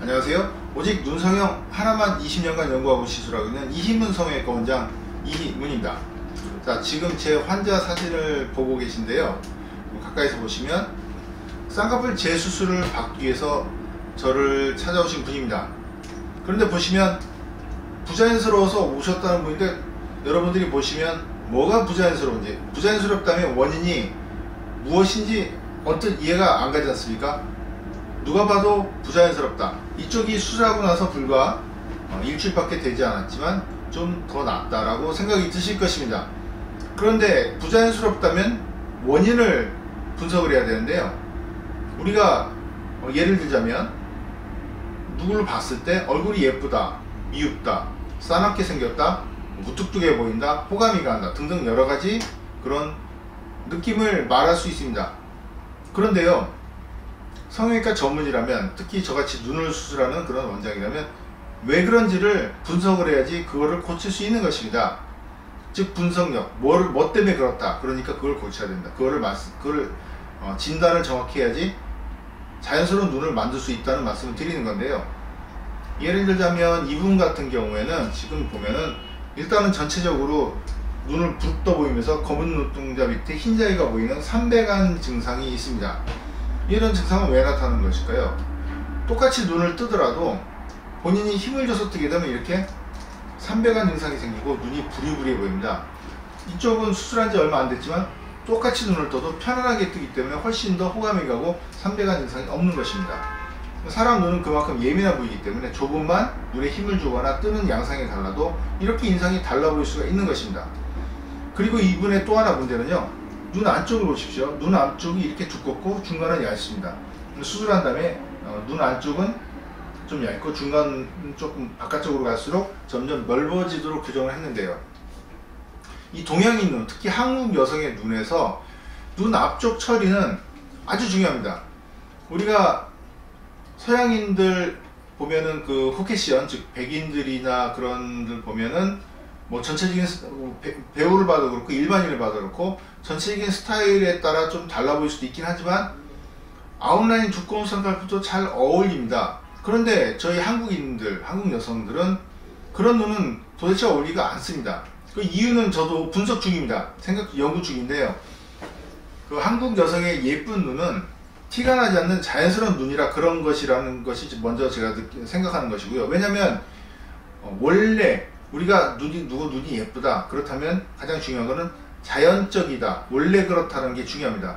안녕하세요. 오직 눈성형 하나만 20년간 연구하고 시술하고 있는 이희문 성형외과 원장 이희문입니다. 자, 지금 제 환자 사진을 보고 계신데요. 가까이서 보시면 쌍꺼풀 재수술을 받기 위해서 저를 찾아오신 분입니다. 그런데 보시면 부자연스러워서 오셨다는 분인데, 여러분들이 보시면 뭐가 부자연스러운지, 부자연스럽다면 원인이 무엇인지 언뜻 이해가 안 가지 않습니까? 누가 봐도 부자연스럽다. 이쪽이 수술하고 나서 불과 일주일밖에 되지 않았지만 좀 더 낫다라고 생각이 드실 것입니다. 그런데 부자연스럽다면 원인을 분석을 해야 되는데요. 우리가 예를 들자면 누구를 봤을 때 얼굴이 예쁘다, 미흡다, 싸납게 생겼다, 무뚝뚝해 보인다, 호감이 간다 등등 여러가지 그런 느낌을 말할 수 있습니다. 그런데요, 성형외과 전문이라면, 특히 저같이 눈을 수술하는 그런 원장이라면 왜 그런지를 분석을 해야지 그거를 고칠 수 있는 것입니다. 즉 분석력, 뭐 때문에 그렇다, 그러니까 그걸 고쳐야 된다, 그거를 진단을 정확히 해야지 자연스러운 눈을 만들 수 있다는 말씀을 드리는 건데요. 예를 들자면 이분 같은 경우에는 지금 보면은 일단은 전체적으로 눈을 붓 떠 보이면서 검은 눈동자 밑에 흰자위가 보이는 삼배간 증상이 있습니다. 이런 증상은 왜 나타나는 것일까요? 똑같이 눈을 뜨더라도 본인이 힘을 줘서 뜨게 되면 이렇게 삼배간 증상이 생기고 눈이 부리부리해 보입니다. 이쪽은 수술한 지 얼마 안 됐지만 똑같이 눈을 떠도 편안하게 뜨기 때문에 훨씬 더 호감이 가고 삼배간 증상이 없는 것입니다. 사람 눈은 그만큼 예민해 보이기 때문에 조금만 눈에 힘을 주거나 뜨는 양상이 달라도 이렇게 인상이 달라 보일 수가 있는 것입니다. 그리고 이분의 또 하나 문제는요, 눈 안쪽을 보십시오. 눈 안쪽이 이렇게 두껍고 중간은 얇습니다. 수술한 다음에 눈 안쪽은 좀 얇고 중간은 조금 바깥쪽으로 갈수록 점점 넓어지도록 교정을 했는데요. 이 동양인 눈, 특히 한국 여성의 눈에서 눈 앞쪽 처리는 아주 중요합니다. 우리가 서양인들 보면은 그 코케시언, 즉 백인들이나 그런 들 보면은 뭐 전체적인 배우를 봐도 그렇고 일반인을 봐도 그렇고 전체적인 스타일에 따라 좀 달라 보일 수도 있긴 하지만 아웃라인 두꺼운 쌍꺼풀도 잘 어울립니다. 그런데 저희 한국인들, 한국 여성들은 그런 눈은 도대체 어울리지가 않습니다. 그 이유는 저도 분석 중입니다. 연구 중인데요. 그 한국 여성의 예쁜 눈은 티가 나지 않는 자연스러운 눈이라 그런 것이라는 것이 먼저 제가 생각하는 것이고요. 왜냐면 원래 우리가 누구 눈이 예쁘다, 그렇다면 가장 중요한 거는 자연적이다, 원래 그렇다는 게 중요합니다.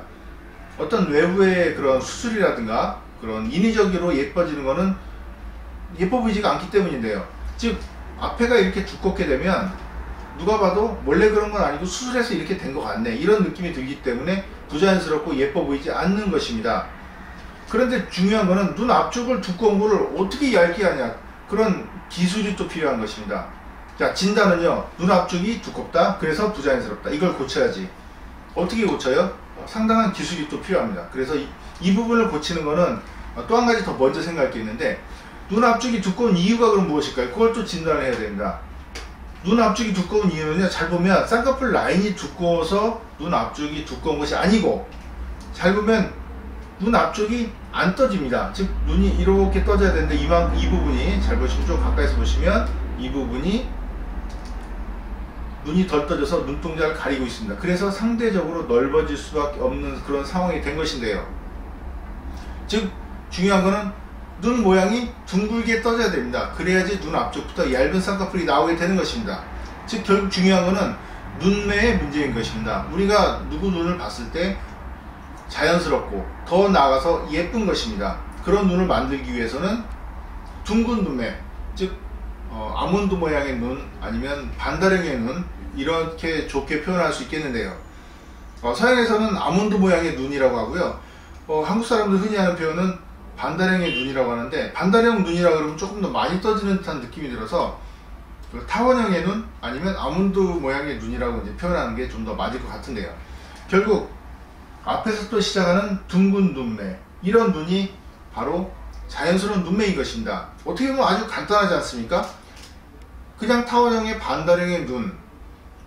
어떤 외부의 그런 수술이라든가 그런 인위적으로 예뻐지는 거는 예뻐 보이지가 않기 때문인데요. 즉 앞에가 이렇게 두껍게 되면 누가 봐도 원래 그런 건 아니고 수술해서 이렇게 된 것 같네, 이런 느낌이 들기 때문에 부자연스럽고 예뻐 보이지 않는 것입니다. 그런데 중요한 거는 눈 앞쪽을 두꺼운 거를 어떻게 얇게 하냐, 그런 기술이 또 필요한 것입니다. 자, 진단은요, 눈 앞쪽이 두껍다, 그래서 부자연스럽다, 이걸 고쳐야지. 어떻게 고쳐요? 상당한 기술이 또 필요합니다. 그래서 이 부분을 고치는 거는 또 한 가지 더 먼저 생각할 게 있는데, 눈 앞쪽이 두꺼운 이유가 그럼 무엇일까요? 그걸 또 진단을 해야 됩니다. 눈 앞쪽이 두꺼운 이유는요, 잘 보면 쌍꺼풀 라인이 두꺼워서 눈 앞쪽이 두꺼운 것이 아니고, 잘 보면 눈 앞쪽이 안 떠집니다. 즉 눈이 이렇게 떠져야 되는데 이 부분이, 잘 보시면 좀 가까이서 보시면 이 부분이 눈이 덜 떠져서 눈동자를 가리고 있습니다. 그래서 상대적으로 넓어질 수밖에 없는 그런 상황이 된 것인데요. 즉 중요한 거는 눈 모양이 둥글게 떠져야 됩니다. 그래야지 눈 앞쪽부터 얇은 쌍꺼풀이 나오게 되는 것입니다. 즉 결국 중요한 거는 눈매의 문제인 것입니다. 우리가 누구 눈을 봤을 때 자연스럽고 더 나아가서 예쁜 것입니다. 그런 눈을 만들기 위해서는 둥근 눈매, 즉 아몬드 모양의 눈, 아니면 반다랭이의 눈, 이렇게 좋게 표현할 수 있겠는데요. 서양에서는 아몬드 모양의 눈이라고 하고요, 한국 사람들 흔히 하는 표현은 반다랭이의 눈이라고 하는데, 반다랭 눈이라고 그러면 조금 더 많이 떠지는 듯한 느낌이 들어서 타원형의 눈, 아니면 아몬드 모양의 눈이라고 이제 표현하는 게 좀 더 맞을 것 같은데요. 결국 앞에서 또 시작하는 둥근 눈매, 이런 눈이 바로 자연스러운 눈매인 것입니다. 어떻게 보면 아주 간단하지 않습니까? 그냥 타원형의 반다랭의 눈,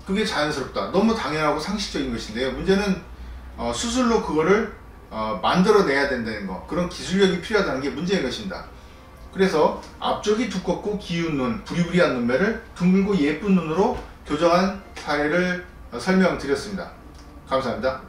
그게 자연스럽다, 너무 당연하고 상식적인 것인데요. 문제는 수술로 그거를 만들어내야 된다는 거, 그런 기술력이 필요하다는 게 문제인 것입니다. 그래서 앞쪽이 두껍고 기운 눈, 부리부리한 눈매를 둥글고 예쁜 눈으로 교정한 사례를 설명드렸습니다. 감사합니다.